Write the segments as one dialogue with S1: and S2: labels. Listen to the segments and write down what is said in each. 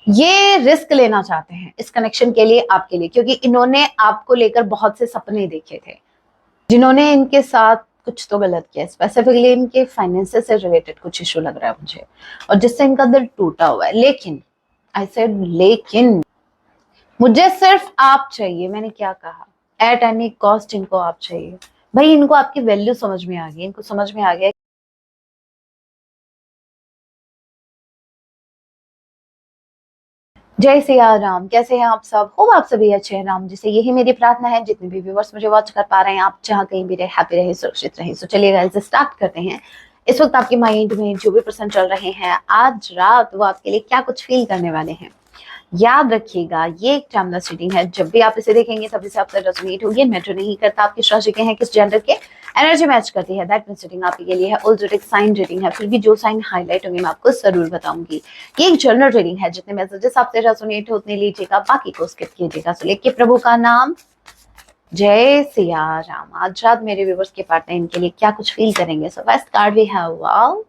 S1: ये रिस्क लेना चाहते हैं इस कनेक्शन के लिए आपके लिए, क्योंकि इन्होंने आपको लेकर बहुत से सपने देखे थे। जिन्होंने इनके साथ कुछ तो गलत किया, स्पेसिफिकली इनके फाइनेंसेस से रिलेटेड कुछ इशू लग रहा है मुझे, और जिससे इनका दिल टूटा हुआ है। लेकिन आई सेड लेकिन मुझे सिर्फ आप चाहिए। मैंने क्या कहा? एट एनी कॉस्ट इनको आप चाहिए। भाई इनको आपकी वैल्यू समझ में आ गई, इनको समझ में आ गया। जय सिया राम, कैसे हैं आप सब? हो आप सभी अच्छे हैं राम जिसे यही मेरी प्रार्थना है। जितने भी व्यूवर्स मुझे वॉच कर पा रहे हैं, आप जहाँ कहीं भी रहे, हैप्पी रहे, सुरक्षित रहे। तो चलिए गाइस स्टार्ट करते हैं। इस वक्त आपके माइंड में जो भी पर्सन चल रहे हैं आज रात, वो आपके लिए क्या कुछ फील करने वाले हैं। याद रखिएगा ये एक टाइमलेस रीडिंग है। जब भी आप इसे देखेंगे तभी से आपसे रेजोनेट होगी। मैटर नहीं करता आप किस राशि के हैं, किस जेंडर के, एनर्जी मैच करती है दैट मींस रीडिंग आपके लिए है। ऑलरेडी साइन रीडिंग है, फिर भी जो साइन हाईलाइट होंगे मैं आपको जरूर बताऊंगी। ये एक जनरल रीडिंग है, जितने मैसेजेस आपसे रेजोनेट होते लीजिएगा, बाकी को स्किप कीजिएगा। सो लेके प्रभु का नाम, जय सिया राम। आज रात मेरे व्यूवर्स के पार्टनर इनके लिए क्या कुछ फील करेंगे। So first card we have wow,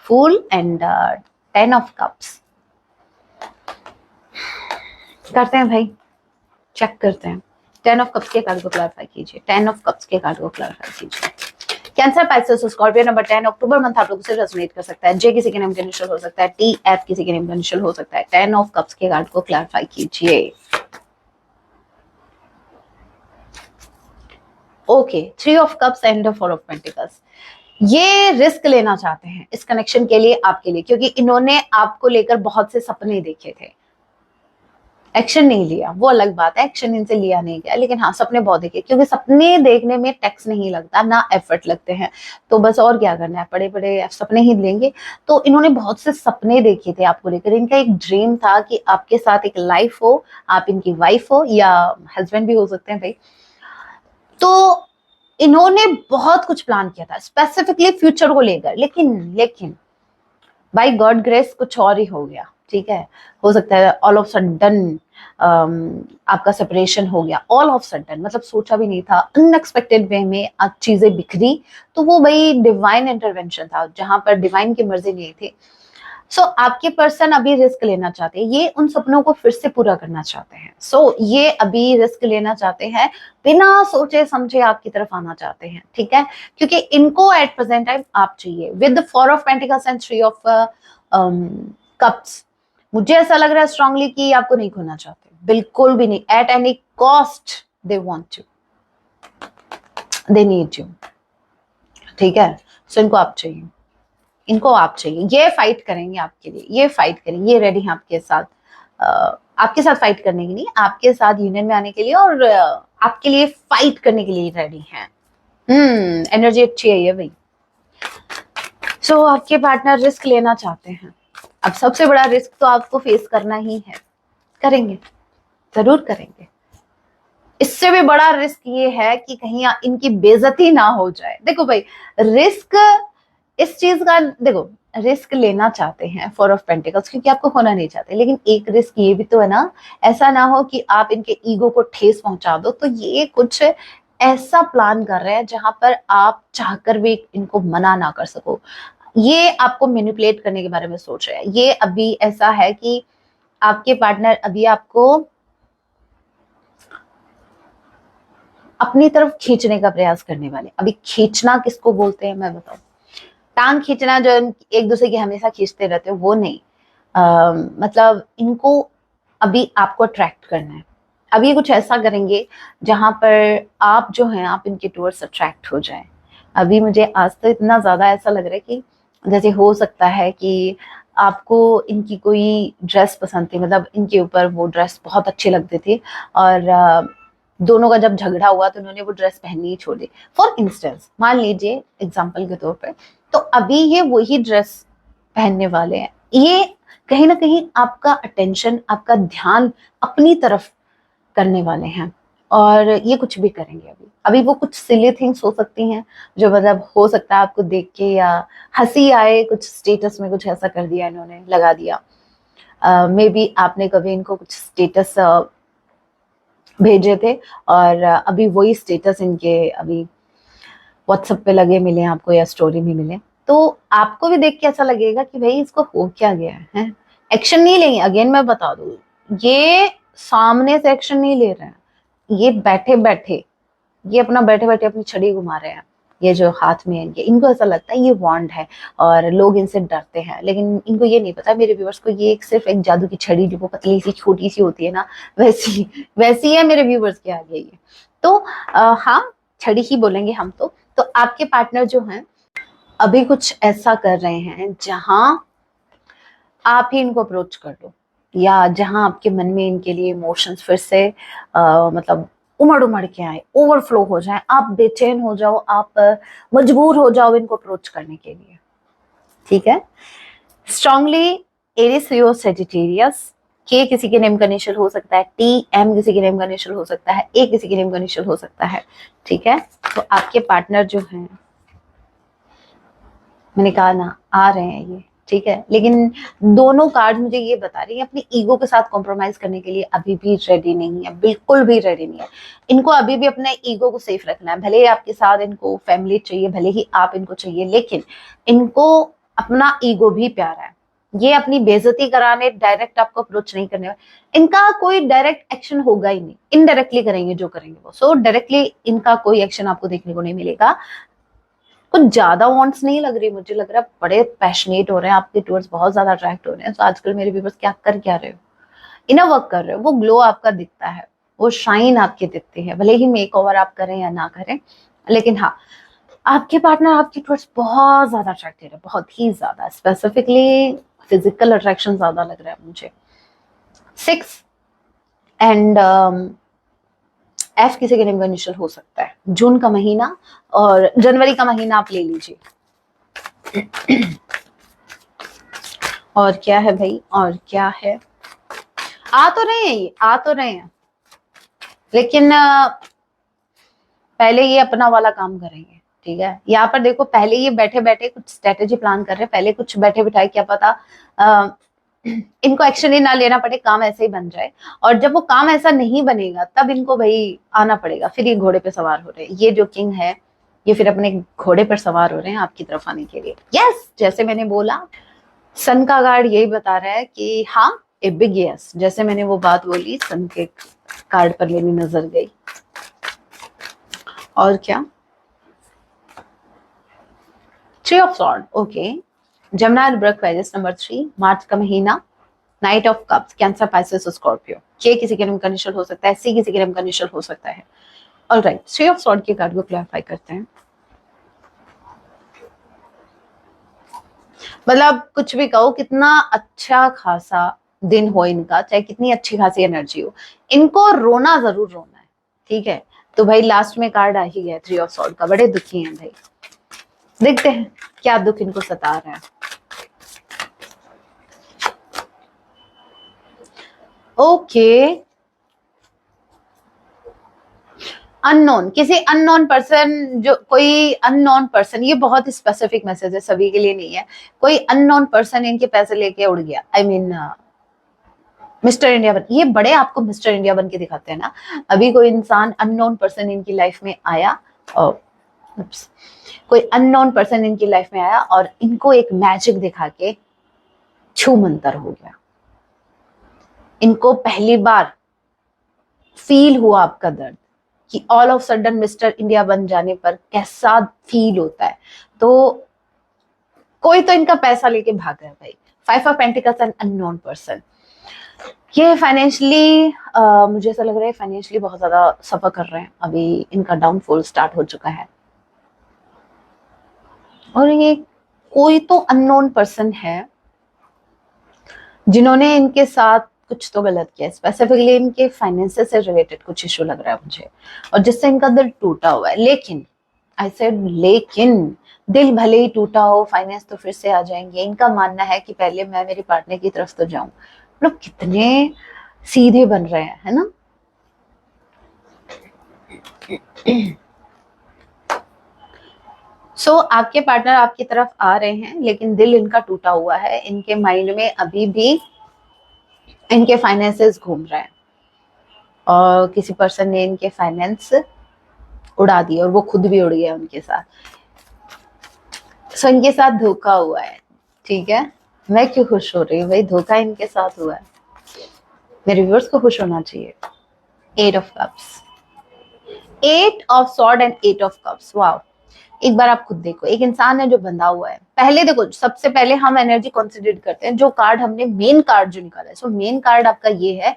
S1: fool and 10 of cups. करते हैं भाई, चेक करते हैं। 10 ऑफ कप्स के कार्ड को क्लैरिफाई कीजिए। 10 ऑफ कप्स के कार्ड को क्लैरिफाई कीजिए। Cancer, Pisces, Scorpio. Number 10 October month आप लोगों से रेजोनेट कर सकता है। जे किसी के नाम का इनिशियल हो सकता है, टी एफ किसी के नाम का इनिशियल हो सकता है। 10 ऑफ कप्स के कार्ड को क्लैरिफाई कीजिए। Okay, 3 of cups and 4 of pentacles. ये रिस्क लेना चाहते हैं इस कनेक्शन के लिए आपके लिए, क्योंकि इन्होंने आपको लेकर बहुत से सपने देखे थे। एक्शन नहीं लिया वो अलग बात है, एक्शन इनसे लिया नहीं गया, लेकिन हाँ सपने बहुत देखे। क्योंकि सपने देखने में टैक्स नहीं लगता, ना एफर्ट लगते हैं, तो बस और क्या करना है, बड़े बड़े सपने ही लेंगे। तो इन्होंने बहुत से सपने देखे थे आपको लेकर। इनका एक ड्रीम था कि आपके साथ एक लाइफ हो, आप इनकी वाइफ हो या हस्बैंड भी हो सकते हैं भाई। तो इन्होंने बहुत कुछ प्लान किया था स्पेसिफिकली फ्यूचर को लेकर, लेकिन बाय गॉड ग्रेस कुछ और ही हो गया। ठीक है, हो सकता है ऑल ऑफ सडन आपका सेपरेशन हो गया। ऑल ऑफ सडन मतलब सोचा भी नहीं था, अनएक्सपेक्टेड वे में चीजें बिखरी। तो वो भाई डिवाइन इंटरवेंशन था, जहां पर डिवाइन की मर्जी नहीं थी। सो आपके पर्सन अभी रिस्क लेना चाहते हैं, ये उन सपनों को फिर से पूरा करना चाहते हैं। ये अभी रिस्क लेना चाहते हैं, बिना सोचे समझे आपकी तरफ आना चाहते हैं। ठीक है, क्योंकि इनको एट प्रेजेंट टाइम आप चाहिए। With 4 of pentacles and 3 of cups, मुझे ऐसा लग रहा है स्ट्रांगली कि आपको नहीं खोना चाहते, बिल्कुल भी नहीं। At any cost they want you, they need you. ठीक है, सो इनको आप चाहिए, इनको आप चाहिए। ये फाइट करेंगे आपके लिए, ये फाइट करेंगे, ये रेडी हैं आपके साथ, आपके साथ फाइट करने के लिए, आपके साथ यूनियन में आने के लिए, और आपके लिए फाइट करने के लिए रेडी हैं। एनर्जी अच्छी है ये भाई। आपके पार्टनर रिस्क लेना चाहते हैं। अब सबसे बड़ा रिस्क तो आपको फेस करना ही है, करेंगे, जरूर करेंगे। इससे भी बड़ा रिस्क ये है कि कहीं इनकी बेइज्जती ना हो जाए। देखो भाई, रिस्क इस चीज का, देखो रिस्क लेना चाहते हैं 4 ऑफ पेंटिकल्स, क्योंकि आपको होना नहीं चाहते। लेकिन एक रिस्क ये भी तो है ना, ऐसा ना हो कि आप इनके ईगो को ठेस पहुंचा दो। तो ये कुछ ऐसा प्लान कर रहे हैं जहां पर आप चाहकर भी इनको मना ना कर सको। ये आपको मैनिपुलेट करने के बारे में सोच रहे हैं। ये अभी ऐसा है कि आपके पार्टनर अभी आपको अपनी तरफ खींचने का प्रयास करने वाले। अभी खींचना किसको बोलते हैं मैं बताऊं? टांग खींचना, जो एक दूसरे की हमेशा खींचते रहते हैं, वो नहीं। मतलब इनको अभी आपको अट्रैक्ट करना है। अभी कुछ ऐसा करेंगे जहां पर आप जो हैं, आप इनके टूवर्ड्स अट्रैक्ट हो जाए। अभी मुझे आज तो इतना ज्यादा ऐसा लग रहा है कि जैसे हो सकता है कि आपको इनकी कोई ड्रेस पसंद थी, मतलब इनके ऊपर वो ड्रेस बहुत अच्छी लगती थी, और दोनों का जब झगड़ा हुआ तो उन्होंने वो ड्रेस पहननी ही छोड़ दी। फॉर इंस्टेंस, मान लीजिए एग्जाम्पल के तौर पर, तो अभी ये वही ड्रेस पहनने वाले हैं। ये कहीं ना कहीं आपका अटेंशन, आपका ध्यान अपनी तरफ करने वाले हैं, और ये कुछ भी करेंगे। अभी वो कुछ सिली थिंग्स हो सकती हैं, जो मतलब हो सकता है आपको देख के या हंसी आए, कुछ स्टेटस में कुछ ऐसा कर दिया इन्होंने, लगा दिया। मे बी आपने कभी इनको कुछ स्टेटस भेजे थे, और अभी वही स्टेटस इनके अभी व्हाट्सएप पे लगे मिले आपको, या स्टोरी में मिले, तो आपको भी देख के ऐसा लगेगा कि भाई इसको हो क्या गया है, एक्शन नहीं लेंगे, अगेन मैं बता दूं, ये सामने से एक्शन नहीं ले रहे हैं, ये बैठे बैठे, ये अपना बैठे बैठे अपनी छड़ी घुमा रहे हैं। ये जो हाथ में है, ये इनको ऐसा लगता है ये वॉन्ड है और लोग इनसे डरते हैं, लेकिन इनको ये नहीं पता मेरे व्यूवर्स को, ये एक सिर्फ एक जादू की छड़ी जो वो पतली सी छोटी सी होती है ना, वैसी वैसी है मेरे व्यूवर्स के आगे ये। तो हाँ, छड़ी ही बोलेंगे हम तो आपके पार्टनर जो हैं अभी कुछ ऐसा कर रहे हैं जहां आप ही इनको अप्रोच कर लो, या जहां आपके मन में इनके लिए इमोशंस फिर से मतलब उमड़ उमड़ के आए, ओवरफ्लो हो जाए, आप बेचैन हो जाओ, आप मजबूर हो जाओ इनको अप्रोच करने के लिए। ठीक है, स्ट्रांगली एरिस लियो सेजिटेरियस, के किसी के नेम का इनिशियल हो सकता है, टी एम किसी के नेम का इनिशियल हो सकता है, ए किसी के नेम का इनिशियल हो सकता है। ठीक है, तो आपके पार्टनर जो हैं, मैंने कहा ना आ रहे हैं ये, ठीक है, लेकिन दोनों कार्ड मुझे ये बता रही है अपनी ईगो के साथ कॉम्प्रोमाइज करने के लिए अभी भी रेडी नहीं है, बिल्कुल भी रेडी नहीं है। इनको अभी भी अपने ईगो को सेफ रखना है, भले ही आपके साथ इनको फैमिली चाहिए, भले ही आप इनको चाहिए, लेकिन इनको अपना ईगो भी प्यारा है। ये अपनी बेइज्जती कराने डायरेक्ट आपको अप्रोच नहीं करने वाले, इनका कोई डायरेक्ट एक्शन होगा ही नहीं, इनडायरेक्टली करेंगे जो करेंगे वो। सो डायरेक्टली इनका कोई एक्शन आपको देखने को नहीं मिलेगा। कुछ ज्यादा वांट्स नहीं लग रही, मुझे लग रहा है बड़े पैशनेट हो रहे हैं आपके टूवर्ड्स, बहुत ज्यादा अट्रैक्ट हो रहे हैं। तो आजकल मेरे व्यूअर्स क्या कर क्या रहे हो, इनर वर्क कर रहे हो, वो ग्लो आपका दिखता है, वो शाइन आपकी दिखती है, भले ही मेक ओवर आप करें या ना करें, लेकिन हाँ, आपके पार्टनर आपके टूवर्ड्स बहुत ज्यादा अट्रैक्टेड है, बहुत ही ज्यादा, स्पेसिफिकली फिजिकल अट्रैक्शन ज्यादा लग रहा है मुझे। 6 एंड एफ किसी के नेम का इनिशियल हो सकता है, जून का महीना और जनवरी का महीना आप ले लीजिए। और क्या है भाई, और क्या है, आ तो रहे हैं ये, आ तो रहे हैं, लेकिन पहले ये अपना वाला काम करेंगे। ठीक है, यहाँ पर देखो, पहले ये बैठे बैठे कुछ स्ट्रेटेजी प्लान कर रहे हैं, पहले कुछ बैठे बिठाए, क्या पता इनको एक्शन ही ना लेना पड़े, काम ऐसे ही बन जाए, और जब वो काम ऐसा नहीं बनेगा तब इनको भाई आना पड़ेगा, फिर ये घोड़े पे सवार हो रहे हैं, ये जो किंग है ये फिर अपने घोड़े पर सवार हो रहे हैं आपकी तरफ आने के लिए। यस, जैसे मैंने बोला, सन का कार्ड यही बता रहा है कि हाँ, ए बिग यस, जैसे मैंने वो बात बोली सन के कार्ड पर लेनी नजर गई। और क्या, 3 ऑफ सॉर्ड, ओके, जमुना ब्रकवेरियस नंबर 3, मार्च का महीना, knight of cups, Cancer, Pisces, Scorpio, के किसी के नाम का इनिशियल हो सकता है, सी किसी के नाम का इनिशियल हो सकता है। ऑलराइट, 3 ऑफ सॉर्ड के कार्ड को क्लैरिफाई करते हैं। मतलब कुछ भी कहो, कितना अच्छा खासा दिन हो इनका, चाहे कितनी अच्छी खासी एनर्जी हो, इनको रोना जरूर रोना है। ठीक है, तो भाई लास्ट में कार्ड आ ही गया 3 ऑफ सॉर्ड का, बड़े दुखी हैं भाई, देखते हैं क्या दुख इनको सता रहा है। ओके, अननोन, किसी अननोन पर्सन, जो कोई अननोन पर्सन, ये बहुत स्पेसिफिक मैसेज है, सभी के लिए नहीं है, कोई अननोन पर्सन इनके पैसे लेके उड़ गया, आई मीन मिस्टर इंडिया बन, ये बड़े आपको मिस्टर इंडिया बन के दिखाते हैं ना। अभी कोई इंसान अननोन पर्सन इनकी लाइफ में आया, और कोई अननोन पर्सन इनकी लाइफ में आया और इनको एक मैजिक दिखा के छू मंतर हो गया, इनको पहली बार फील हुआ आपका दर्द, कि all of sudden mister India बन जाने पर कैसा फील होता है। तो कोई तो इनका पैसा लेके भाग गया भाई। 5 of pentacles, an unknown person, ये फाइनेंशियली मुझे ऐसा लग रहा है फाइनेंशियली बहुत ज्यादा सफर कर रहे हैं, अभी इनका डाउनफॉल स्टार्ट हो चुका है। और ये कोई तो अननोन पर्सन है जिन्होंने इनके साथ कुछ तो गलत किया, स्पेसिफिकली इनके फाइनेंसेस से रिलेटेड कुछ इशू लग रहा है मुझे, और जिससे इनका दिल टूटा हुआ है। लेकिन आई सेड लेकिन, दिल भले ही टूटा हो, फाइनेंस तो फिर से आ जाएंगे। इनका मानना है कि पहले मैं मेरे पार्टनर की तरफ तो जाऊं। मतलब कितने सीधे बन रहे हैं, है ना। सो आपके पार्टनर आपकी तरफ आ रहे हैं, लेकिन दिल इनका टूटा हुआ है, इनके माइंड में अभी भी इनके फाइनेंसेस घूम रहे हैं, और किसी पर्सन ने इनके फाइनेंस उड़ा दिए और वो खुद भी उड़ गया उनके साथ। सो इनके साथ धोखा हुआ है। ठीक है, मैं क्यों खुश हो रही हूँ भाई, धोखा इनके साथ हुआ है, मेरे व्यूअर्स को खुश होना चाहिए। 8 of cups, 8 of sword and 8 of cups. Wow, एक बार आप खुद देखो, एक इंसान है जो बंधा हुआ है। पहले देखो, सबसे पहले हम एनर्जी कंसिडर करते हैं जो कार्ड हमने, मेन कार्ड जो निकाला है। सो मेन कार्ड आपका ये है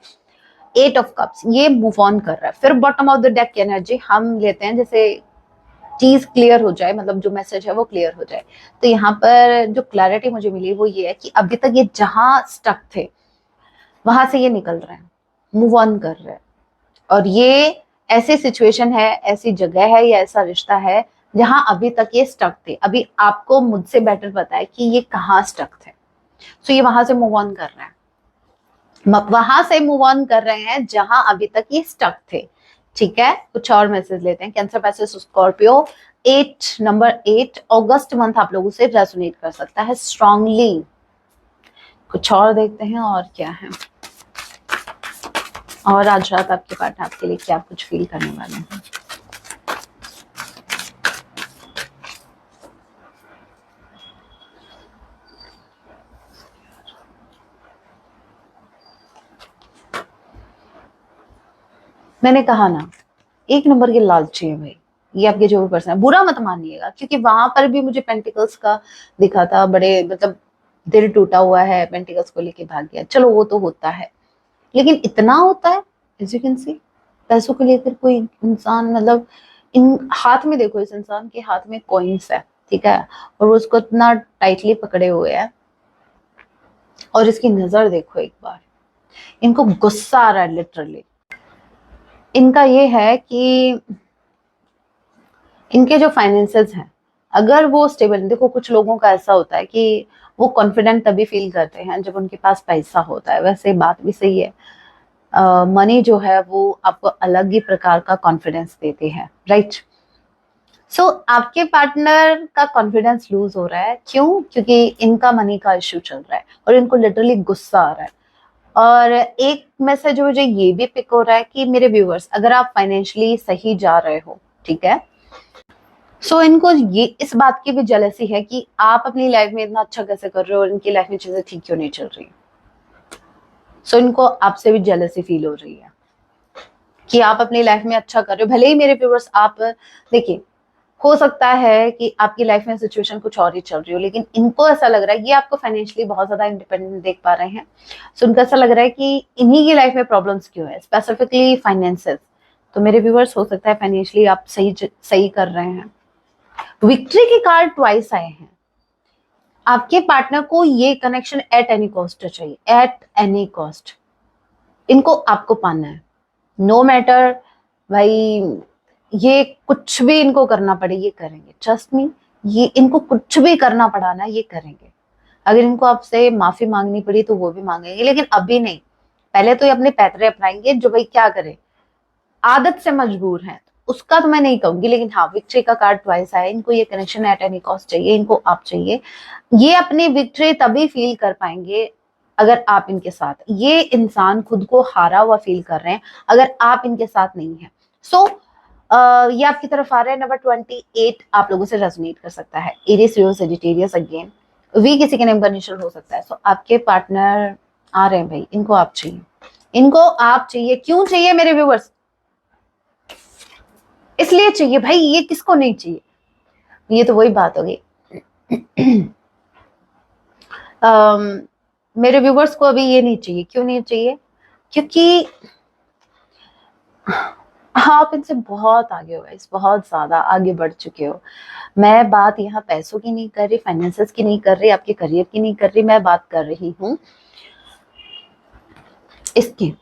S1: 8 ऑफ कप्स, ये मूव ऑन कर रहा है। फिर बॉटम ऑफ द डेक की एनर्जी हम लेते हैं, जैसे चीज क्लियर हो जाए, मतलब जो मैसेज है वो क्लियर हो जाए। तो यहाँ पर जो क्लैरिटी मुझे मिली वो ये है कि अभी तक ये जहां स्टक थे वहां से ये निकल रहे हैं, मूव ऑन कर रहे हैं। और ये ऐसी सिचुएशन है, ऐसी जगह है या ऐसा रिश्ता है जहां अभी तक ये स्टक थे। अभी आपको मुझसे बेटर पता है कि ये कहाँ स्टक थे। सो ये वहां से मूव ऑन कर रहे हैं, वहां से मूव ऑन कर रहे हैं जहां अभी तक ये स्टक थे। ठीक है, कुछ और मैसेज लेते हैं। कैंसर पैसेज स्कॉर्पियो, 8 नंबर 8 अगस्त मंथ आप लोगों से रेजोनेट कर सकता है स्ट्रांगली। कुछ और देखते हैं और क्या है, और आज रात आपके पार्टनर आपके लिए क्या कुछ फील करने वाले हैं। मैंने कहा ना, 1 नंबर के लालची है भाई, ये आपके जो भी पर्सन है। बुरा मत मानिएगा, क्योंकि वहां पर भी मुझे पेंटिकल्स का दिखा था, बड़े मतलब दिल टूटा हुआ है, पेंटिकल्स को लेके भाग गया। चलो वो तो होता है, लेकिन इतना होता है, एज यू कैन सी, पैसों को लेकर कोई इंसान, मतलब इन हाथ में देखो, इस इंसान के हाथ में कॉइन्स है, ठीक है, और वो उसको इतना टाइटली पकड़े हुए है। और इसकी नजर देखो एक बार, इनको गुस्सा आ रहा है लिटरली। इनका ये है कि इनके जो फाइनेंसेस हैं, अगर वो स्टेबल, देखो कुछ लोगों का ऐसा होता है कि वो कॉन्फिडेंट तभी फील करते हैं जब उनके पास पैसा होता है। वैसे बात भी सही है, मनी जो है वो आपको अलग ही प्रकार का कॉन्फिडेंस देते हैं, राइट। सो आपके पार्टनर का कॉन्फिडेंस लूज हो रहा है, क्यों? क्योंकि इनका मनी का इश्यू चल रहा है और इनको लिटरली गुस्सा आ रहा है। और एक मैसेज मुझे ये भी पिक हो रहा है कि मेरे व्यूअर्स, अगर आप फाइनेंशियली सही जा रहे हो, ठीक है, सो इनको ये इस बात की भी जेलसी है कि आप अपनी लाइफ में इतना अच्छा कैसे कर रहे हो और इनकी लाइफ में चीजें ठीक क्यों नहीं चल रही। सो इनको आपसे भी जेलसी फील हो रही है कि आप अपनी लाइफ में अच्छा कर रहे हो। भले ही मेरे व्यूअर्स, आप देखिए, हो सकता है कि आपकी लाइफ में सिचुएशन कुछ और ही चल रही हो, लेकिन इनको ऐसा लग रहा है, ये आपको फाइनेंशियली बहुत ज्यादा इंडिपेंडेंट देख पा रहे हैं। सो उनको ऐसा लग रहा है कि इन्हीं की लाइफ में प्रॉब्लम्स क्यों है, स्पेसिफिकली फाइनेंसेस। तो मेरे व्यूअर्स, हो सकता है फाइनेंशियली आप सही कर रहे हैं। विक्ट्री के कार्ड ट्वाइस आए हैं। आपके पार्टनर को ये कनेक्शन एट एनी कॉस्ट चाहिए, एट एनी कॉस्ट। इनको आपको पाना है, नो मैटर भाई, ये कुछ भी इनको करना पड़े ये करेंगे, ट्रस्ट मी। ये इनको कुछ भी करना पड़ा ना, ये करेंगे। अगर इनको आपसे माफी मांगनी पड़ी तो वो भी मांगेंगे, लेकिन अभी नहीं। पहले तो ये अपने पैतरे अपनाएंगे, जो भाई क्या करे, आदत से मजबूर हैं, उसका तो मैं नहीं कहूंगी। लेकिन हाँ, विक्ट्री का कार्ड ट्वाइस आया, इनको ये कनेक्शन एट एनी कॉस्ट चाहिए, इनको आप चाहिए। ये अपनी विक्ट्री तभी फील कर पाएंगे अगर आप इनके साथ, ये इंसान खुद को हारा हुआ फील कर रहे हैं अगर आप इनके साथ नहीं है। सो ये आपकी तरफ आ रहा है। नंबर 28 आप लोगों से रेजोनेट कर सकता है। Aries, Leo, Sagittarius, again we किसी के नेम का इनिशियल हो सकता है। सो आपके पार्टनर आ रहे हैं भाई, इनको आप चाहिए, इनको आप चाहिए। क्यों चाहिए मेरे व्यूवर्स? इसलिए चाहिए भाई, ये किसको नहीं चाहिए? ये तो वही बात हो गई। मेरे व्यूवर्स को अभी ये नहीं चाहिए। क्यों नहीं चाहिए? क्योंकि आप इनसे बहुत आगे हो गाइस, बहुत ज्यादा आगे बढ़ चुके हो। मैं बात यहाँ पैसों की नहीं कर रही, फाइनेंसेस की नहीं कर रही, आपके करियर की नहीं कर रही, मैं बात कर रही हूँ इसकी।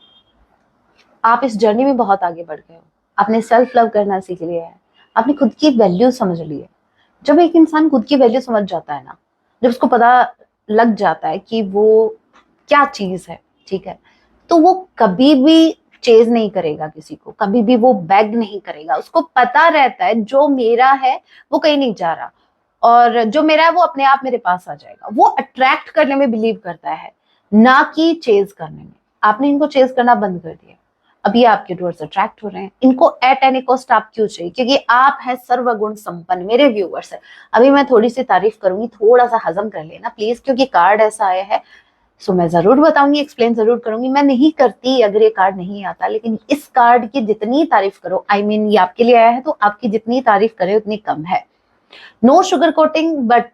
S1: आप इस जर्नी में बहुत आगे बढ़ गए हो, आपने सेल्फ लव करना सीख लिया है, आपने खुद की वैल्यू समझ ली है। जब एक इंसान खुद की वैल्यू समझ जाता है ना, जब उसको पता लग जाता है कि वो क्या चीज है, ठीक है, तो वो कभी भी चेज नहीं करेगा किसी को, कभी भी वो बैग नहीं करेगा। उसको पता रहता है जो मेरा है वो कहीं नहीं जा रहा, और जो मेरा है वो अपने आप मेरे पास आ जाएगा। वो अट्रैक्ट करने में बिलीव करता है, ना कि चेज करने में। आपने इनको चेज करना बंद कर दिया। अब ये आपके टूवर्ड्स अट्रैक्ट हो रहे हैं। इनको एट एनी कॉस्ट आप क्यों चाहिए? क्योंकि आप हैं सर्वगुण संपन्न। मेरे व्यूवर्स है, अभी मैं थोड़ी सी तारीफ करूंगी, थोड़ा सा हजम कर लेना प्लीज, क्योंकि कार्ड ऐसा आया है। सो मैं जरूर बताऊंगी, एक्सप्लेन जरूर करूंगी। मैं नहीं करती अगर ये कार्ड नहीं आता, लेकिन इस कार्ड की जितनी तारीफ करो, आई मीन ये आपके लिए आया है, तो आपकी जितनी तारीफ करे उतनी कम है। No sugar coating, but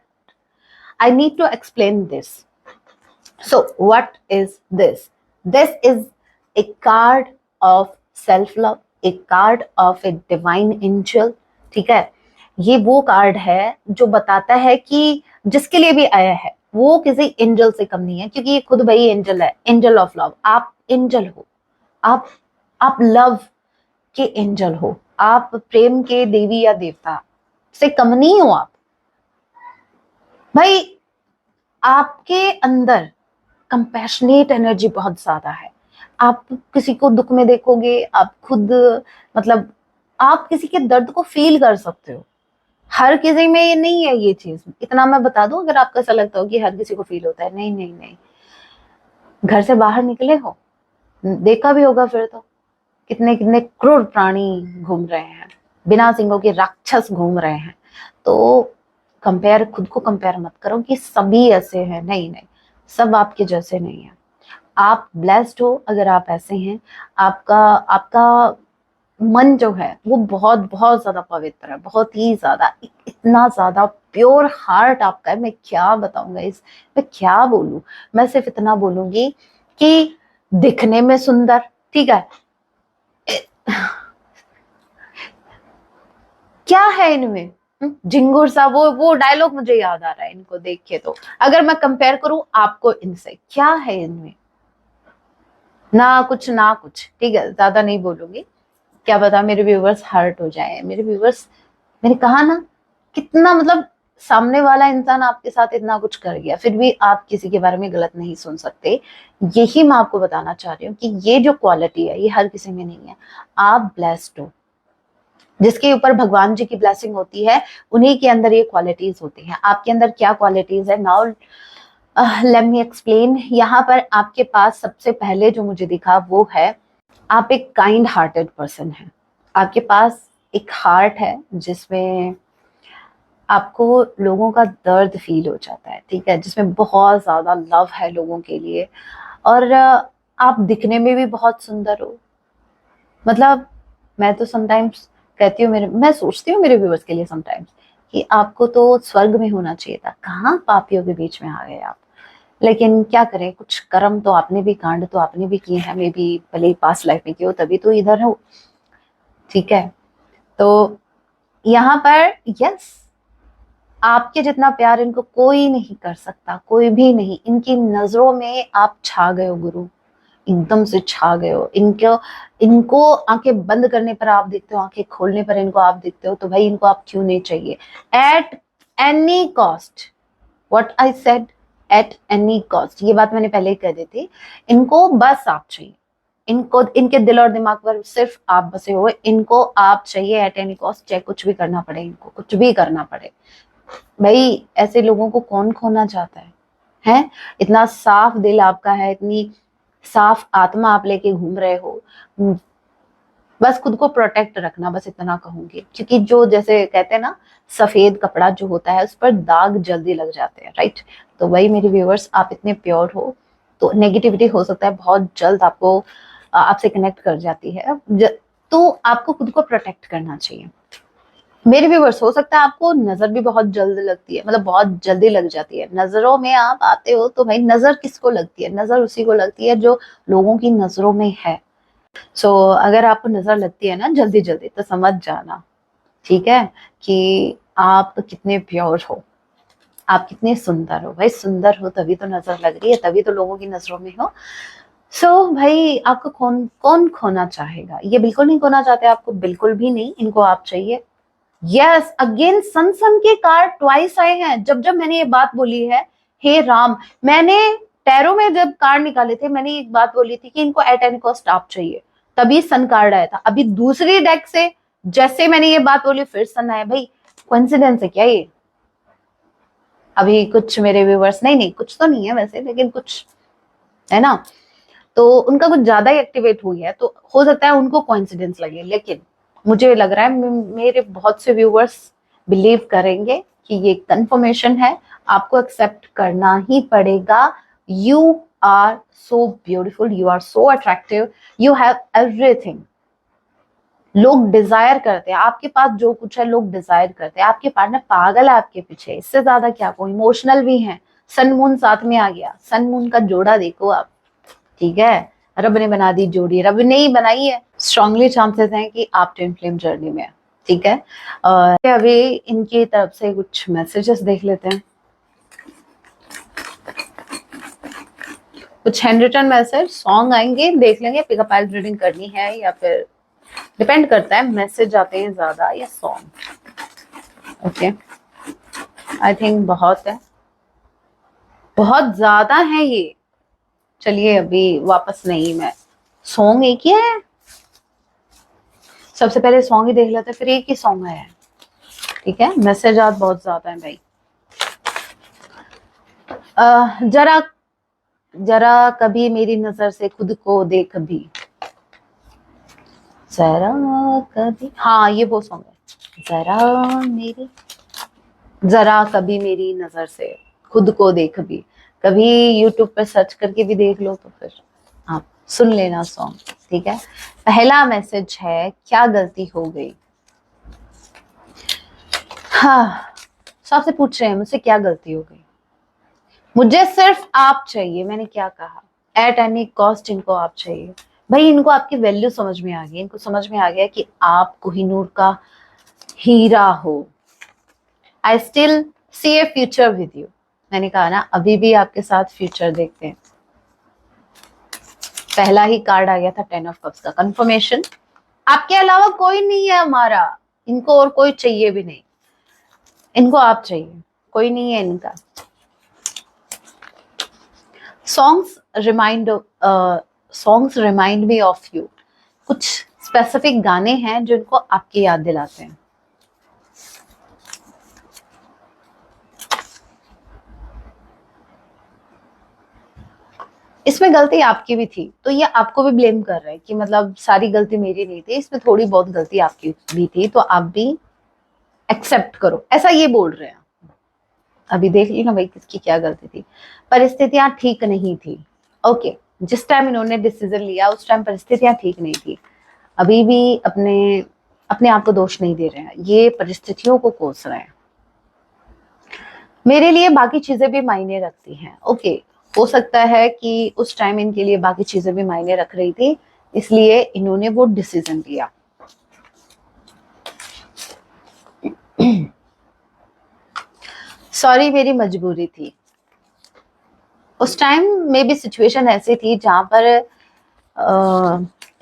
S1: I need to explain this. So what is this? This is a card of self-love, a card of a divine angel. ठीक है, ये वो कार्ड है जो बताता है कि जिसके लिए भी आया है वो किसी एंजल से कम नहीं है, क्योंकि ये खुद वही एंजल है, एंजल ऑफ लव। आप एंजल हो, आप लव के एंजल हो, आप प्रेम के देवी या देवता से कम नहीं हो आप भाई। आपके अंदर कंपैशनेट एनर्जी बहुत ज्यादा है। आप किसी को दुख में देखोगे, आप खुद मतलब आप किसी के दर्द को फील कर सकते हो। हर किसी में ये नहीं है ये चीज, इतना मैं बता दूं। अगर आपको ऐसा लगता हो कि हर किसी को फील होता है, नहीं नहीं नहीं। घर से बाहर निकले हो, देखा भी होगा फिर तो कितने कितने क्रूर प्राणी घूम रहे हैं, बिना सिंगों के राक्षस घूम रहे हैं। तो कंपेयर, खुद को कंपेयर मत करो कि सभी ऐसे हैं, नहीं नहीं, सब आपके जैसे नहीं है। आप ब्लेस्ड हो अगर आप ऐसे हैं। आपका आपका मन जो है वो बहुत बहुत ज्यादा पवित्र है, बहुत ही ज्यादा, इतना ज्यादा प्योर हार्ट आपका है। मैं क्या बताऊंगा इस, मैं क्या बोलूं। मैं सिर्फ इतना बोलूंगी कि दिखने में सुंदर, ठीक है, क्या है इनमें, झिंगुर सा, वो डायलॉग मुझे याद आ रहा है इनको देख के। तो अगर मैं कंपेयर करूं आपको इनसे, क्या है इनमें, ना कुछ ना कुछ। ठीक है, ज्यादा नहीं बोलूंगी, क्या पता मेरे व्यूवर्स हर्ट हो जाए। मेरे व्यूवर्स, मैंने कहा ना, कितना मतलब सामने वाला इंसान आपके साथ इतना कुछ कर गया, फिर भी आप किसी के बारे में गलत नहीं सुन सकते। यही मैं आपको बताना चाह रही हूँ कि ये जो क्वालिटी है ये हर किसी में नहीं है। आप ब्लेस्ड हो, जिसके ऊपर भगवान जी की ब्लेसिंग होती है उन्हीं के अंदर ये क्वालिटीज होती हैं। आपके अंदर क्या क्वालिटीज है, नाउ लेट मी एक्सप्लेन। यहाँ पर आपके पास सबसे पहले जो मुझे दिखा वो है, आप एक काइंड हार्टेड पर्सन हैं। आपके पास एक हार्ट है जिसमें आपको लोगों का दर्द फील हो जाता है, ठीक है, जिसमें बहुत ज्यादा लव है लोगों के लिए। और आप दिखने में भी बहुत सुंदर हो। मतलब मैं तो समटाइम्स कहती हूँ, मेरे, मैं सोचती हूँ मेरे व्यूअर्स के लिए समटाइम्स कि आपको तो स्वर्ग में होना चाहिए था, कहाँ पापियों के बीच में आ गए आप। लेकिन क्या करें, कुछ कर्म तो आपने भी, कांड तो आपने भी किए हैं, मे बी भले ही पास्ट लाइफ में किए हो, तभी तो इधर हो। ठीक है, तो यहाँ पर यस, आपके जितना प्यार इनको कोई नहीं कर सकता, कोई भी नहीं। इनकी नजरों में आप छा गए हो गुरु, एकदम से छा गए हो। इनको इनको आंखें बंद करने पर आप दिखते हो, आंखें खोलने पर इनको आप दिखते हो। तो भाई इनको आप क्यों नहीं चाहिए? At any cost, what I said, at any cost, ये बात मैंने पहले ही कह दी थी। इनको बस आप चाहिए, इनको, इनके दिल और दिमाग पर सिर्फ आप बसे हुए, इनको आप चाहिए एट एनी कॉस्ट, चाहे कुछ भी करना पड़े, इनको कुछ भी करना पड़े। भाई ऐसे लोगों को कौन खोना चाहता है? हैं? इतना साफ दिल आपका है, इतनी साफ आत्मा आप लेके घूम रहे हो। बस खुद को प्रोटेक्ट रखना, बस इतना कहूंगी। क्योंकि जो, जैसे कहते हैं ना, सफेद कपड़ा जो होता है उस पर दाग जल्दी लग जाते हैं, राइट? तो वही मेरे व्यूअर्स, आप इतने प्योर हो तो नेगेटिविटी हो सकता है बहुत जल्द आपको आपसे कनेक्ट कर जाती है, तो आपको खुद को प्रोटेक्ट करना चाहिए। मेरे व्यूवर्स, हो सकता है आपको नजर भी बहुत जल्द लगती है, मतलब बहुत जल्दी लग जाती है। नजरों में आप आते हो तो भाई नजर किसको लगती है? नजर उसी को लगती है जो लोगों की नजरों में है। सो अगर आपको नजर लगती है ना जल्दी जल्दी, तो समझ जाना, ठीक है, कि आप कितने प्योर हो, आप कितने सुंदर हो। भाई सुंदर हो तभी तो नजर लग रही है, तभी तो लोगों की नजरों में हो। भाई आपको कौन कौन खोना चाहेगा? ये बिल्कुल नहीं खोना चाहते आपको, बिल्कुल भी नहीं। इनको आप चाहिए। यस, अगेन सन के कार्ड ट्वाइस आए हैं। जब जब मैंने ये बात बोली है, हे राम, मैंने टैरो में जब कार्ड निकाले थे, मैंने एक बात बोली थी कि इनको एट एनी कॉस्ट आप चाहिए, तभी सन कार्ड आया था। अभी दूसरी डेक से जैसे मैंने ये बात बोली फिर सन आया। भाई कोइंसिडेंस है क्या ये? अभी कुछ मेरे व्यूवर्स, नहीं नहीं कुछ तो नहीं है वैसे, लेकिन कुछ है ना। तो उनका कुछ ज्यादा ही एक्टिवेट हुई है, तो हो सकता है उनको कोइंसिडेंस लगे, लेकिन मुझे लग रहा है मेरे बहुत से व्यूअर्स बिलीव करेंगे कि ये कंफर्मेशन है, आपको एक्सेप्ट करना ही पड़ेगा। You are so beautiful, you are so attractive, you have everything. लोग डिजायर करते हैं आपके पास, जो कुछ है लोग डिजायर करते हैं। आपके पार्टनर पागल है आपके पीछे, इससे ज्यादा क्या, को इमोशनल भी है। सन मून साथ में आ गया, सन मून का जोड़ा देखो आप, ठीक है। रब ने बना दी जोड़ी, रब ने ही बनाई है। स्ट्रांगली चांसेस हैं कि आप ट्विन फ्लेम जर्नी में, ठीक है। अभी इनकी तरफ से कुछ मैसेजेस देख लेते हैं, कुछ हैंड रिटन मैसेज, सॉन्ग आएंगे, देख लेंगे पिकअप आइल रीडिंग करनी है या फिर डिपेंड करता है मैसेज आते हैं ज्यादा या सॉन्ग। ओके, आई थिंक बहुत है, बहुत ज्यादा है ये। चलिए अभी वापस नहीं, मैं सॉन्ग एक ही है, सबसे पहले सॉन्ग ही देख लेते हैं, फिर एक ही सॉन्ग है, ठीक है। मैसेज आज बहुत ज्यादा है भाई। जरा जरा कभी मेरी नजर से खुद को देख भी, जरा कभी, हाँ ये वो सॉन्ग है, जरा कभी मेरी नजर से खुद को देख भी। कभी यूट्यूब पे सर्च करके भी देख लो, तो फिर आप सुन लेना सॉन्ग, ठीक है। पहला मैसेज है, क्या गलती हो गई। हाँ, सबसे पूछ रहे हैं मुझसे क्या गलती हो गई। मुझे सिर्फ आप चाहिए, मैंने क्या कहा, एट एनी कॉस्ट इनको आप चाहिए। भाई इनको आपकी वैल्यू समझ में आ गई, इनको समझ में आ गया कि आप कोहिनूर का हीरा हो। I still see a future with you. मैंने कहा ना, अभी भी आपके साथ फ्यूचर देखते हैं। पहला ही कार्ड आ गया था, 10 ऑफ कप्स का कंफर्मेशन। आपके अलावा कोई नहीं है हमारा, इनको और कोई चाहिए भी नहीं, इनको आप चाहिए, कोई नहीं है इनका। Songs remind me of you. कुछ स्पेसिफिक गाने हैं जो इनको आपकी याद दिलाते हैं। इसमें गलती आपकी भी थी, तो ये आपको भी ब्लेम कर रहे हैं कि मतलब सारी गलती मेरी नहीं थी, इसमें थोड़ी बहुत गलती आपकी भी थी, तो आप भी एक्सेप्ट करो, ऐसा ये बोल रहे हैं। अभी देख ली ना भाई किसकी क्या गलती थी, परिस्थितियां ठीक नहीं थी। ओके, जिस टाइम इन्होंने डिसीजन लिया उस टाइम परिस्थितियां ठीक नहीं थी। अभी भी अपने अपने आप को दोष नहीं दे रहे हैं, ये परिस्थितियों को कोस रहे हैं। मेरे लिए बाकी चीजें भी मायने रखती हैं। ओके, हो सकता है कि उस टाइम इनके लिए बाकी चीजें भी मायने रख रही थी, इसलिए इन्होंने वो डिसीजन लिया। सॉरी, मेरी मजबूरी थी। उस टाइम में भी सिचुएशन ऐसी थी जहां पर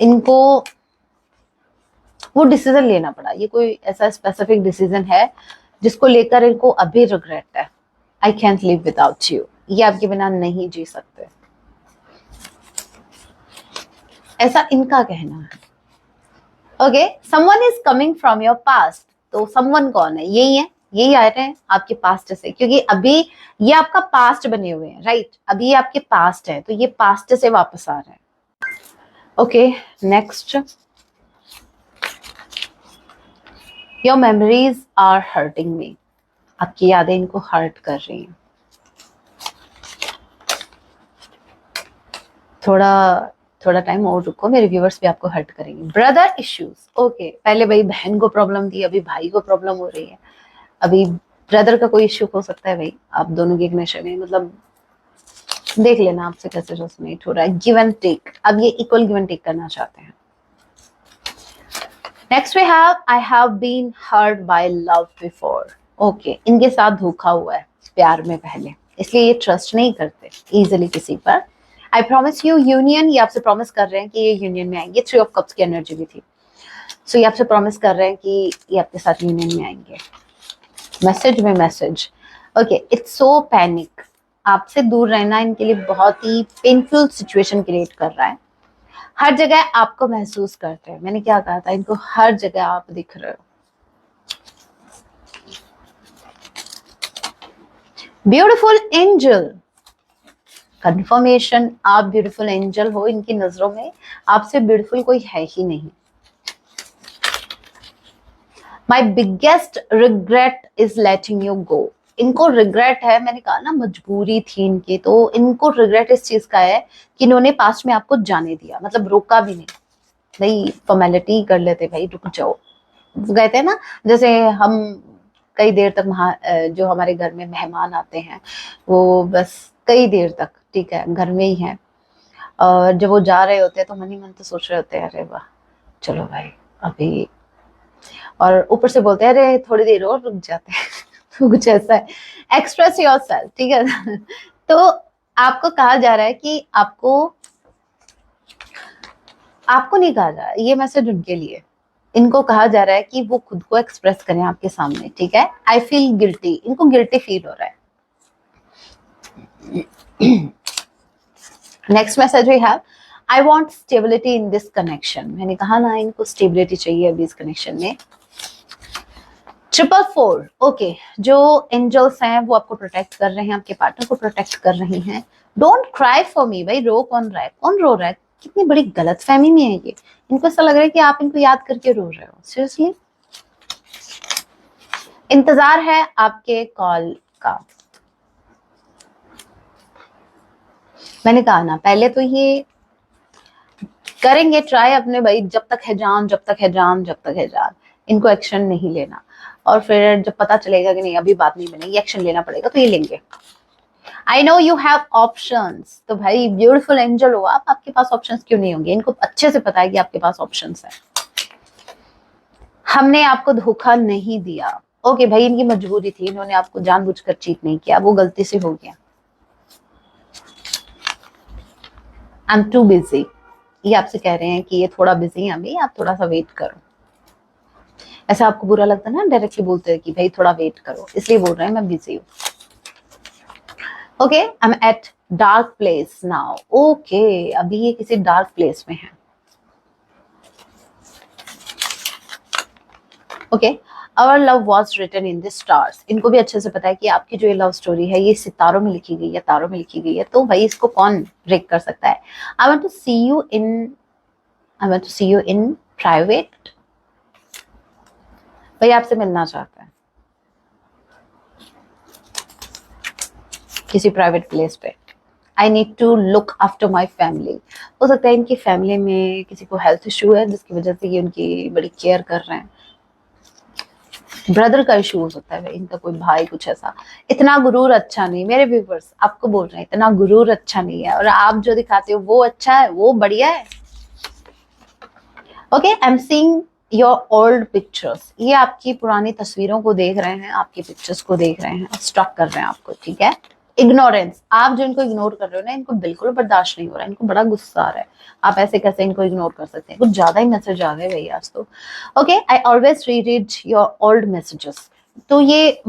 S1: इनको वो डिसीजन लेना पड़ा। ये कोई ऐसा स्पेसिफिक डिसीजन है जिसको लेकर इनको अभी रिग्रेट है। I can't live without you, ये आपके बिना नहीं जी सकते, ऐसा इनका कहना है। Okay, someone is coming from your past. तो समवन कौन है, यही है, यही आ रहे हैं आपके पास्ट से, क्योंकि अभी ये आपका पास्ट बने हुए हैं, राइट। अभी ये आपके पास्ट है, तो ये पास्ट से वापस आ रहे हैं। Okay, next, your memories are hurting me. आपकी यादें इनको हर्ट कर रही हैं। थोड़ा टाइम और रुको, मेरे व्यूवर्स भी आपको हर्ट करेंगे। ब्रदर इश्यूज, ओके, पहले भाई बहन को प्रॉब्लम थी, अभी भाई को प्रॉब्लम हो रही है। अभी ब्रदर का कोई इश्यू हो सकता है भाई, आप दोनों के कनेक्शन में, मतलब देख लेना आपसे कैसे रेजोनेट हो रहा है। गिव एंड टेक, अब ये इक्वल गिव एंड टेक करना चाहते हैं। Next we have, I have been hurt by love before. Okay, इनके साथ धोखा हुआ है प्यार में पहले, इसलिए ये ट्रस्ट नहीं करते इजीली किसी पर। आई प्रॉमिस यू यूनियन, ये आपसे प्रॉमिस कर रहे हैं कि ये यूनियन में आएंगे। 3 ऑफ कप्स की एनर्जी भी थी, सो ये आपसे प्रॉमिस कर रहे हैं कि ये आपके साथ यूनियन में आएंगे। मैसेज में message, okay, it's so panic. आपसे दूर रहना इनके लिए बहुत ही पेनफुल सिचुएशन क्रिएट कर रहा है। हर जगह आपको महसूस करते हैं, मैंने क्या कहा था, इनको हर जगह आप दिख रहे हो। ब्यूटीफुल एंजल, कंफर्मेशन, आप ब्यूटीफुल एंजल हो इनकी नजरों में, आपसे ब्यूटीफुल कोई है ही नहीं। My biggest regret is letting you go. इनको रिग्रेट है, मैंने कहा ना मजबूरी थी इनकी, तो इनको रिग्रेट इस चीज का है कि इन्होंने पास्ट में आपको जाने दिया, मतलब रोका भी नहीं। भाई फॉर्मेलिटी कर लेते, भाई रुक जाओ, कहते हैं ना, जैसे हम कई देर तक जो हमारे घर में मेहमान आते हैं वो बस कई देर तक ठीक है घर में ही है, और जब वो जा रहे होते हैं तो मन ही मन तो सोच रहे होते हैं अरे वाह चलो भाई अभी, और ऊपर से बोलते हैं अरे थोड़ी देर और रुक जाते हैं तो कुछ ऐसा है। एक्सप्रेस योरसेल्फ, ठीक है तो आपको कहा जा रहा है कि आपको नहीं कहा जा रहा है, ये मैसेज उनके लिए, इनको कहा जा रहा है कि वो खुद को एक्सप्रेस करें आपके सामने, ठीक है। आई फील गिल्टी, इनको गिल्टी फील हो रहा है। Next message we have, I want stability in this connection. मैंने कहा ना इनको स्टेबिलिटी चाहिए अभी इस कनेक्शन में। 444, ओके, जो एंजल्स हैं वो आपको प्रोटेक्ट कर रहे हैं, आपके पार्टनर को प्रोटेक्ट कर रही हैं। डोंट क्राई फॉर मी, भाई रो कौन रहा है, कौन रो रहा है, कितनी बड़ी गलतफहमी में है ये। इनको ऐसा लग रहा है कि आप इनको याद करके रो रहे हो, सीरियसली। इंतजार है आपके कॉल का। मैंने कहा ना पहले तो ये करेंगे ट्राई अपने, भाई जब तक है जान, जब तक है जान, जब तक है जान, इनको एक्शन नहीं लेना, और फिर जब पता चलेगा कि नहीं अभी बात नहीं बनेगी, एक्शन लेना पड़ेगा, तो ये लेंगे। I know you have options, तो भाई ब्यूटीफुल एंजल हो आप, आपके पास ऑप्शंस क्यों नहीं होंगे, इनको अच्छे से पता है कि आपके पास ऑप्शंस है। हमने आपको धोखा नहीं दिया, ओके भाई इनकी मजबूरी थी, इन्होंने आपको जानबूझकर चीट नहीं किया, वो गलती से हो गया। आई एम टू बिजी, ये आपसे कह रहे हैं कि ये थोड़ा बिजी है अभी, आप थोड़ा सा वेट करो। ऐसा आपको बुरा लगता है ना डायरेक्टली बोलते हैं कि भाई थोड़ा वेट करो, इसलिए बोल रहे हैं मैं बिजी हूँ। Okay, I am at dark place now, okay अभी ये किसी डार्क प्लेस में है। Okay, our love was written in the stars, इनको भी अच्छे से पता है कि आपकी जो ये लव स्टोरी है ये सितारों में लिखी गई है, तारों में लिखी गई है, तो भाई इसको कौन ब्रेक कर सकता है। I want to see you in private, भाई आपसे मिलना चाहता है किसी प्राइवेट प्लेस पे। I need to look after my family, हो सकता है इनकी फैमिली में किसी को हेल्थ इशू है जिसकी वजह से ये उनकी बड़ी केयर कर रहे हैं। ब्रदर का इशू हो सकता है भाई, इनका कोई भाई कुछ ऐसा। इतना गुरूर अच्छा नहीं, मेरे व्यूवर्स आपको बोल रहे हैं इतना गुरूर अच्छा नहीं है, और आप जो दिखाते हो वो अच्छा है, वो बढ़िया है। Okay, I am seeing your old pictures, ये आपकी पुरानी तस्वीरों को देख रहे हैं, आपकी पिक्चर्स को देख रहे हैं, स्टॉक कर रहे हैं आपको, ठीक है। इग्नोरेंस, आप जो इनको इग्नोर कर रहे हो ना, इनको बिल्कुल बर्दाश्त नहीं हो रहा है, इनको बड़ा गुस्सा आ रहा है, आप ऐसे कैसे इनको इग्नोर कर सकते हैं। कुछ ज्यादा ही मैसेज आ गए भाई आज तो। Okay, I always read your old messages, तो ये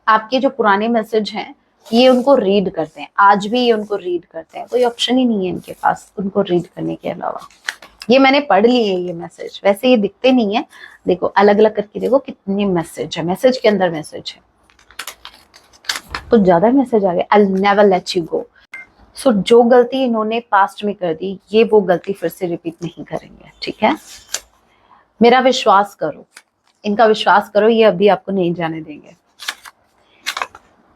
S1: आपके जो पुराने मैसेज हैं ये उनको रीड करते हैं, आज भी ये उनको रीड करते हैं, कोई ऑप्शन ही नहीं है इनके पास उनको रीड करने के अलावा। ये मैंने पढ़ लिए ये मैसेज, वैसे ये दिखते नहीं है, देखो अलग अलग करके देखो कितने मैसेज है, मैसेज के अंदर मैसेज है, कुछ ज्यादा मैसेज आ गए। I never let you go, so जो गलती इन्होंने पास्ट में कर दी ये वो गलती फिर से रिपीट नहीं करेंगे, ठीक है। मेरा विश्वास करो, इनका विश्वास करो, ये अभी आपको नहीं जाने देंगे।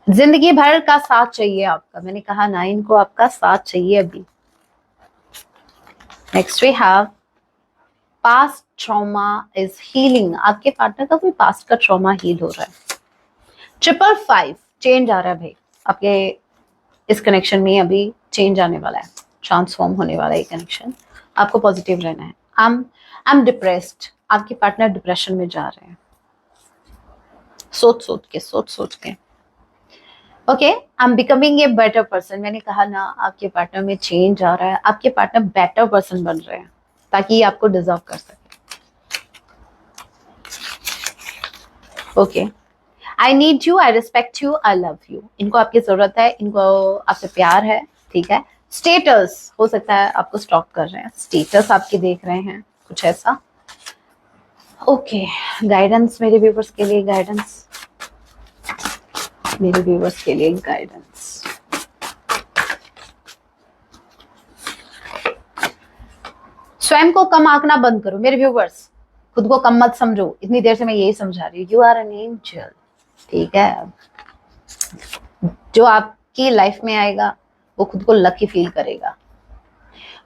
S1: जिंदगी भर का साथ चाहिए आपका, मैंने कहा ना इनको आपका साथ चाहिए अभी। Next we have past trauma is healing, आपके पार्टनर का कोई पास्ट का ट्रॉमा हील हो रहा है। 555 चेंज आ रहा है भाई, आपके इस कनेक्शन में अभी चेंज आने वाला है, ट्रांसफॉर्म होने वाला है ये कनेक्शन, आपको पॉजिटिव रहना है। आई एम डिप्रेस्ड, आपके पार्टनर डिप्रेशन में जा रहे हैं, सोच सोच के। Okay, I am becoming a better person, मैंने कहा ना आपके पार्टनर में चेंज आ रहा है, आपके पार्टनर बेटर पर्सन बन रहे हैं ताकि ये आपको डिजर्व कर सके। Okay, I need you, I respect you, I love you, इनको आपकी जरूरत है, इनको आपसे प्यार है, ठीक है। स्टेटस, हो सकता है आपको स्टॉक कर रहे हैं, स्टेटस आपके देख रहे हैं कुछ ऐसा। ओके, गाइडेंस मेरे व्यूवर्स के लिए, गाइडेंस मेरे व्यूवर्स के लिए गाइडेंस। स्वयं को कम आंकना बंद करो मेरे व्यूवर्स, खुद को कम मत समझो। इतनी देर से मैं यही समझा रही हूँ, यू आर एन एंजल, ठीक है। जो आपकी लाइफ में आएगा वो खुद को लकी फील करेगा।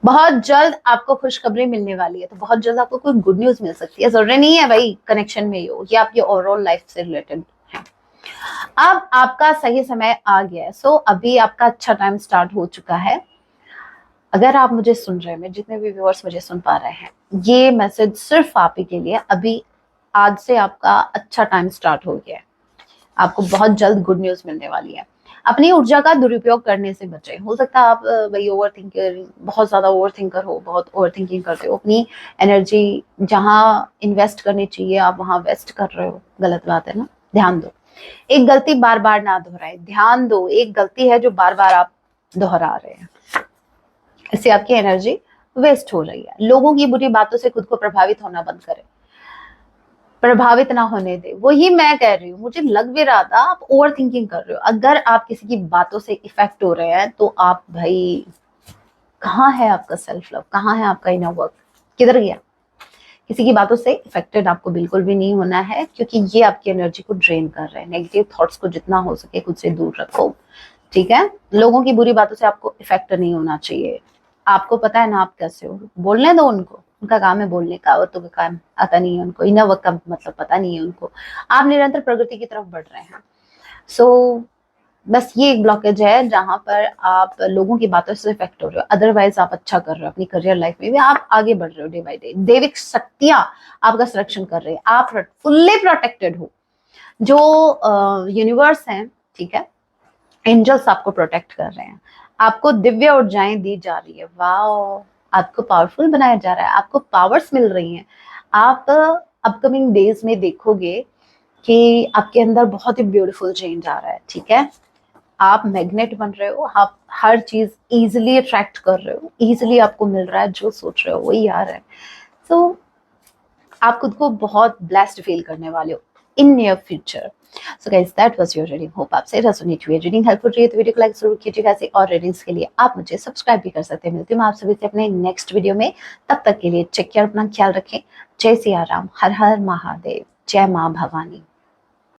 S1: बहुत जल्द आपको खुशखबरी मिलने वाली है, तो बहुत जल्द आपको कोई गुड न्यूज मिल सकती है। जरूरी नहीं है भाई कनेक्शन में ही हो, ये आपकी ओवरऑल लाइफ से रिलेटेड है। अब आपका सही समय आ गया है। सो अभी आपका अच्छा टाइम स्टार्ट हो चुका है। अगर आप मुझे सुन रहे हैं, जितने भी व्यूअर्स मुझे सुन पा रहे हैं, ये मैसेज सिर्फ आप ही के लिए। अभी आज से आपका अच्छा टाइम स्टार्ट हो गया है, आपको बहुत जल्द गुड न्यूज मिलने वाली है। अपनी ऊर्जा का दुरुपयोग करने से बचें। हो सकता है आप भाई ओवर थिंकर, बहुत ज्यादा ओवर थिंकर हो, बहुत ओवर थिंकिंग करते हो, अपनी एनर्जी जहां इन्वेस्ट करनी चाहिए आप वहां वेस्ट कर रहे हो, गलत बात है ना। ध्यान दो, एक गलती बार बार ना दोहराए। ध्यान दो, एक गलती है जो बार बार आप दोहरा रहे हैं, इससे आपकी एनर्जी वेस्ट हो रही है। लोगों की बुरी बातों से खुद को प्रभावित होना बंद करें, प्रभावित ना होने दे। वही मैं कह रही हूँ, मुझे लग भी रहा था आप ओवर थिंकिंग कर रहे हो। अगर आप किसी की बातों से इफेक्ट हो रहे हैं तो आप भाई, कहाँ है आपका सेल्फ लव, कहाँ है आपका इनर वर्क, किधर गया। किसी की बातों से इफेक्टेड आपको बिल्कुल भी नहीं होना है, क्योंकि ये आपकी एनर्जी को ड्रेन कर रहे हैं। नेगेटिव थॉट्स को जितना हो सके खुद से दूर रखो, ठीक है। लोगों की बुरी बातों से आपको इफेक्ट नहीं होना चाहिए। आपको पता है ना आप कैसे हो, बोलने दो उनको, उनका काम है बोलने का, औरतों का काम आता नहीं है उनको, इनर वर्क का मतलब पता नहीं है उनको। आप निरंतर प्रगति की तरफ बढ़ रहे हैं। सो बस ये एक ब्लॉकेज है जहां पर आप लोगों की बातों से इफेक्ट हो रहे हो, अदरवाइज आप अच्छा कर रहे हो। अपनी करियर लाइफ में भी आप आगे बढ़ रहे हो डे बाय डे। दैविक शक्तियां आपका संरक्षण कर रही है, आप फुल्ली प्रोटेक्टेड हो। जो यूनिवर्स है, ठीक है, एंजल्स आपको प्रोटेक्ट कर रहे हैं, आपको दिव्य ऊर्जाएं दी जा रही है। वाओ, आपको पावरफुल बनाया जा रहा है, आपको पावर्स मिल रही हैं। आप अपकमिंग डेज में देखोगे कि आपके अंदर बहुत ही ब्यूटीफुल चेंज आ रहा है, ठीक है। आप मैग्नेट बन रहे हो, आप हर चीज इजिली अट्रैक्ट कर रहे हो, इजिली आपको मिल रहा है, जो सोच रहे हो वही आ रहा है। So, आप खुद को बहुत ब्लेस्ड फील करने वाले हो in near future. So guys, that was your reading. Hope आपसे रेजोनेट हुई, रीडिंग हेल्पफुल रही है तो वीडियो को लाइक जरूर कीजिएगा। ऐसे और रीडिंग्स के लिए आप मुझे सब्सक्राइब भी कर सकते हैं। मिलती हूँ आप सभी से अपने नेक्स्ट वीडियो में, तब तक के लिए टेक केयर, अपना ख्याल रखें। जय सिया राम, हर हर महादेव, जय माँ भवानी।